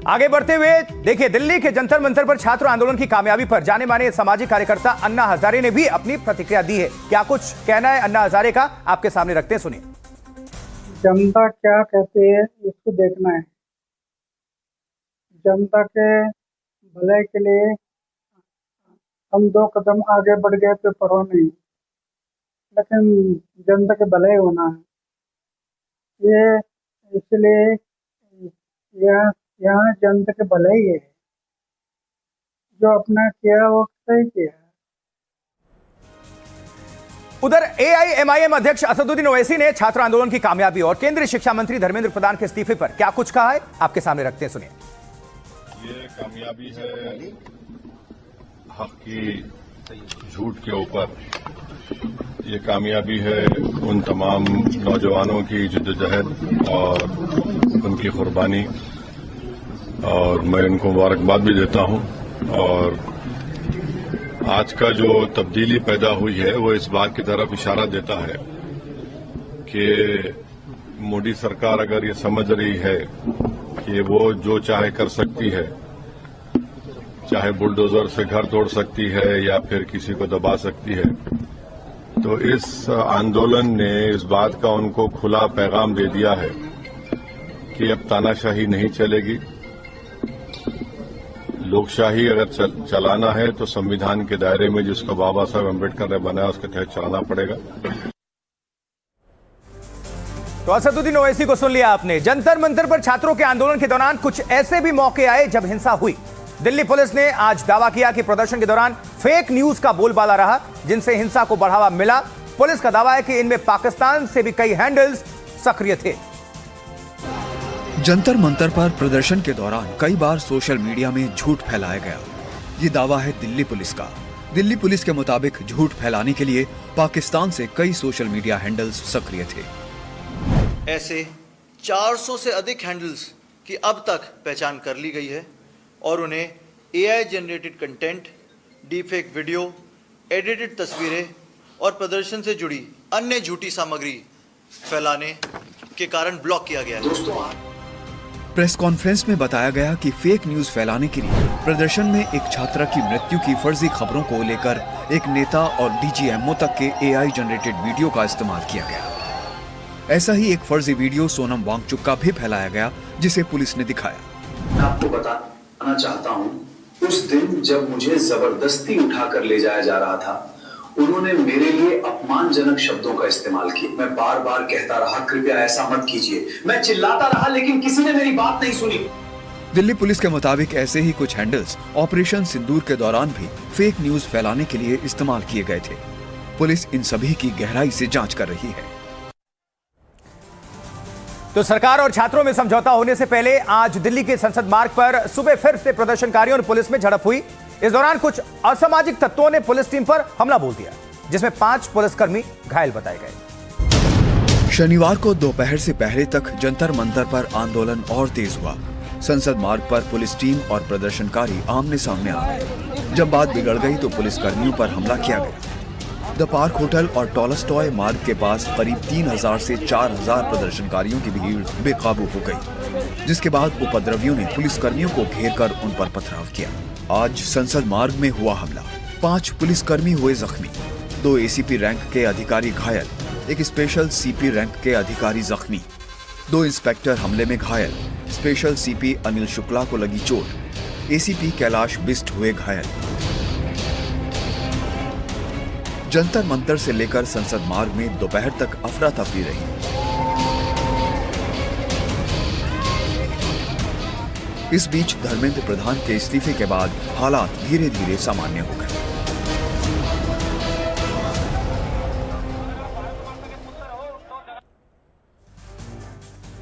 आगे बढ़ते हुए देखिए, दिल्ली के जंतर मंतर पर छात्र आंदोलन की कामयाबी पर जाने माने सामाजिक कार्यकर्ता अन्ना हजारे ने भी अपनी प्रतिक्रिया दी है। क्या कुछ कहना है अन्ना हजारे का, आपके सामने रखते हैं, सुनिए। जनता क्या कहती है इसको देखना है। जनता के भलाई के लिए हम 2 कदम आगे बढ़ गए तो परवाह नहीं, लेकिन जनता के भलाई होना है। ये इसलिए यहाँ जनता के भलाई है, जो अपना किया वो सही किया। उधर एआईएमआईएम अध्यक्ष असदुद्दीन ओवैसी ने छात्र आंदोलन की कामयाबी और केंद्रीय शिक्षा मंत्री धर्मेंद्र प्रधान के इस्तीफे पर क्या कुछ कहा है, आपके सामने रखते हैं, सुनिए। ये कामयाबी है हक की झूठ के ऊपर। ये कामयाबी है उन तमाम नौजवानों की जिद्दोजहद और उनकी कुर्बानी, और मैं उनको मुबारकबाद भी देता हूं। और आज का जो तब्दीली पैदा हुई है वो इस बात की तरफ इशारा देता है कि मोदी सरकार अगर ये समझ रही है कि वो जो चाहे कर सकती है, चाहे बुलडोजर से घर तोड़ सकती है या फिर किसी को दबा सकती है, तो इस आंदोलन ने इस बात का उनको खुला पैगाम दे दिया है कि अब तानाशाही नहीं चलेगी। लोकशाही अगर चलाना है तो संविधान के दायरे में जिसको बाबा साहब अम्बेडकर ने बनाया उसके तहत चलाना पड़ेगा। तो असदुद्दीन ओवैसी को सुन लिया आपने। जंतर मंतर पर छात्रों के आंदोलन के दौरान कुछ ऐसे भी मौके आए जब हिंसा हुई। दिल्ली पुलिस ने आज दावा किया कि प्रदर्शन के दौरान फेक न्यूज का बोलबाला रहा, जिनसे हिंसा को बढ़ावा मिला। पुलिस का दावा है कि इनमें पाकिस्तान से भी कई हैंडल्स सक्रिय थे। जंतर मंतर पर प्रदर्शन के दौरान कई बार सोशल मीडिया में झूठ फैलाया गया। ये दावा है दिल्ली पुलिस का। दिल्ली पुलिस के मुताबिक झूठ फैलाने के लिए पाकिस्तान से कई सोशल मीडिया हैंडल्स सक्रिय थे। ऐसे 400 से अधिक हैंडल्स की अब तक पहचान कर ली गई है और उन्हें AI generated content, deepfake video, edited तस्वीरें और प्रदर्शन से जुड़ी अन्य झूठी सामग्री फैलाने के कारण ब्लॉक किया गया है। प्रेस कॉन्फ्रेंस में बताया गया कि फेक न्यूज फैलाने के लिए प्रदर्शन में एक छात्रा की मृत्यु की फर्जी खबरों को लेकर एक नेता और डीजीएमओ तक के एआई जनरेटेड वीडियो का इस्तेमाल किया गया। ऐसा ही एक फर्जी वीडियो सोनम वांगचुक का भी फैलाया गया, जिसे पुलिस ने दिखाया। मैं आपको बताना चाहता हूं, उस दिन जब मुझे जबरदस्ती उठाकर ले जाया जा रहा था, उन्होंने मेरे लिए अपमानजनक शब्दों का इस्तेमाल किया। मैं बार बार कहता रहा, कृपया ऐसा मत कीजिए। मैं चिल्लाता रहा, लेकिन किसी ने मेरी बात नहीं सुनी। दिल्ली पुलिस के मुताबिक ऐसे ही कुछ हैंडल्स ऑपरेशन सिंदूर के दौरान भी फेक न्यूज फैलाने के लिए इस्तेमाल किए गए थे। पुलिस इन सभी की गहराई से जांच कर रही है। तो सरकार और छात्रों में समझौता होने से पहले आज दिल्ली के संसद मार्ग पर सुबह फिर से प्रदर्शनकारियों और पुलिस में झड़प हुई। इस दौरान कुछ असामाजिक तत्वों ने पुलिस टीम पर हमला बोल दिया, जिसमें 5 पुलिसकर्मी घायल बताए गए। शनिवार को दोपहर से पहले तक जंतर मंतर पर आंदोलन और तेज हुआ। संसद मार्ग पर पुलिस टीम और प्रदर्शनकारी आमने सामने आ गए। जब बात बिगड़ गई तो पुलिसकर्मियों पर हमला किया गया। द पार्क होटल और टॉलस्टॉय मार्ग के पास करीब 3000 से 4000 प्रदर्शनकारियों की भीड़ बेकाबू हो गई, जिसके बाद उपद्रवियों ने पुलिसकर्मियों को घेरकर उन पर पथराव किया। आज संसद मार्ग में हुआ हमला, 5 पुलिसकर्मी हुए जख्मी, 2 एसीपी रैंक के अधिकारी घायल, एक स्पेशल सीपी रैंक के अधिकारी जख्मी, 2 इंस्पेक्टर हमले में घायल, स्पेशल सीपी अनिल शुक्ला को लगी चोट, एसीपी कैलाश बिस्ट हुए घायल। जंतर मंतर से लेकर संसद मार्ग में दोपहर तक अफरा तफरी रही। इस बीच धर्मेंद्र प्रधान के इस्तीफे के बाद हालात धीरे धीरे सामान्य हो गए।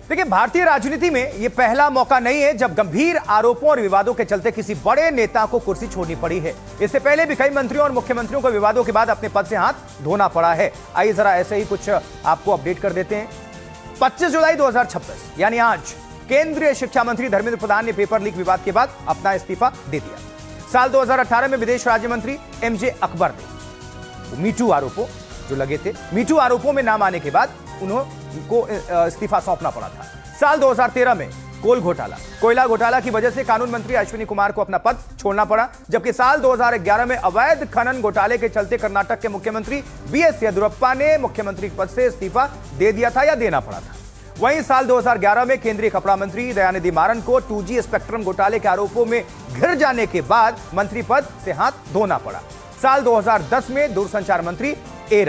देखिए, भारतीय राजनीति में यह पहला मौका नहीं है जब गंभीर आरोपों और विवादों के चलते किसी बड़े नेता को कुर्सी छोड़नी पड़ी है। इससे पहले भी कई मंत्रियों और मुख्यमंत्रियों को विवादों के बाद अपने पद से हाथ धोना पड़ा है। आइए जरा ऐसे ही कुछ आपको अपडेट कर देते हैं। 25 जुलाई 2026 यानी आज केंद्रीय शिक्षा मंत्री धर्मेंद्र प्रधान ने पेपर लीक विवाद के बाद अपना इस्तीफा दे दिया। साल 2018 में विदेश राज्य मंत्री एमजे अकबर ने मीटू आरोपों जो लगे थे, मीटू आरोपों में नाम आने के बाद उनको इस्तीफा सौंपना पड़ा था। साल 2013 में कोल घोटाला। कोयला घोटाला की वजह से कानून मंत्री अश्विनी कुमार को अपना पद छोड़ना पड़ा, जबकि साल 2011 में अवैध खनन घोटाले के चलते कर्नाटक के मुख्यमंत्री बीएस येदियुरप्पा ने मुख्यमंत्री पद से इस्तीफा दे दिया था या देना पड़ा था। वहीं साल 2011 में केंद्रीय कपड़ा मंत्री दयानिधि मारन को 2G स्पेक्ट्रम घोटाले के आरोपों में घिर जाने के बाद मंत्री पद से हाथ धोना पड़ा। साल 2010 में दूरसंचार मंत्री ए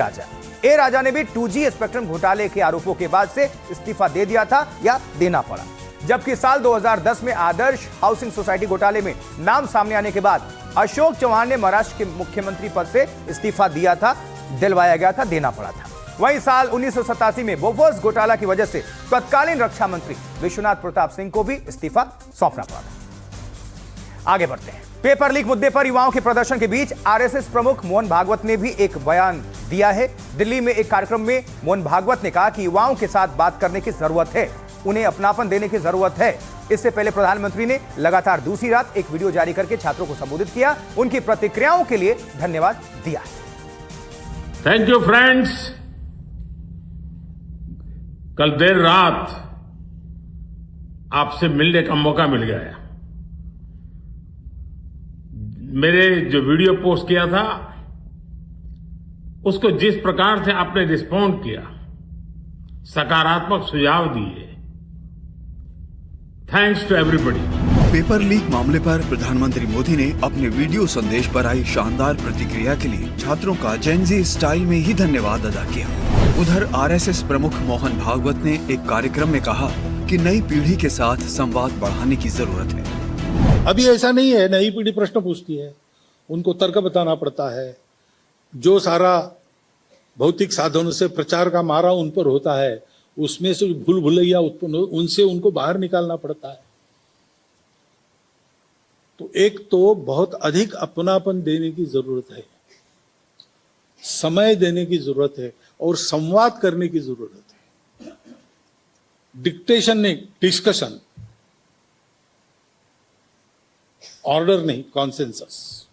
राजा ने भी 2G स्पेक्ट्रम घोटाले के आरोपों के बाद से इस्तीफा दे दिया था या देना पड़ा। जबकि साल 2010 में आदर्श हाउसिंग सोसाइटी घोटाले में नाम सामने आने के बाद अशोक चौहान ने महाराष्ट्र के मुख्यमंत्री पद से इस्तीफा दिया था, दिलवाया गया था, देना पड़ा था। वहीं साल 1987 में बोफोर्स घोटाला की वजह से तत्कालीन रक्षा मंत्री विश्वनाथ प्रताप सिंह को भी इस्तीफा सौंपना पड़ा था। आगे बढ़ते हैं। पेपर लीक मुद्दे पर युवाओं के प्रदर्शन के बीच आरएसएस प्रमुख मोहन भागवत ने भी एक बयान दिया है। दिल्ली में एक कार्यक्रम में मोहन भागवत ने कहा कि युवाओं के साथ बात करने की जरूरत है, उन्हें अपनापन देने की जरूरत है। इससे पहले प्रधानमंत्री ने लगातार दूसरी रात एक वीडियो जारी करके छात्रों को संबोधित किया, उनकी प्रतिक्रियाओं के लिए धन्यवाद दिया। Thank you friends. कल देर रात आपसे मिलने का मौका मिल गया। मेरे जो वीडियो पोस्ट किया था उसको जिस प्रकार से आपने रिस्पॉन्ड किया, सकारात्मक सुझाव दिए, thanks to everybody. Paper leak मामले पर प्रधानमंत्री मोदी ने अपने वीडियो संदेश पर आई शानदार प्रतिक्रिया के लिए छात्रों का जेनजी स्टाइल में ही धन्यवाद अदा किया। उधर आरएसएस प्रमुख मोहन भागवत ने एक कार्यक्रम में कहा कि नई पीढ़ी के साथ संवाद बढ़ाने की जरूरत है। अभी ऐसा नहीं है, नई पीढ़ी प्रश्न पूछती है, उनको तर्क बताना पड़ता है। जो सारा भौतिक साधनों से प्रचार का मारा उन पर होता है, उसमें से भूल भुलैया उत्पन्न उनसे उनको बाहर निकालना पड़ता है। तो एक तो बहुत अधिक अपनापन देने की जरूरत है, समय देने की जरूरत है और संवाद करने की जरूरत है। डिक्टेशन नहीं, डिस्कशन, ऑर्डर नहीं, कॉन्सेंसस।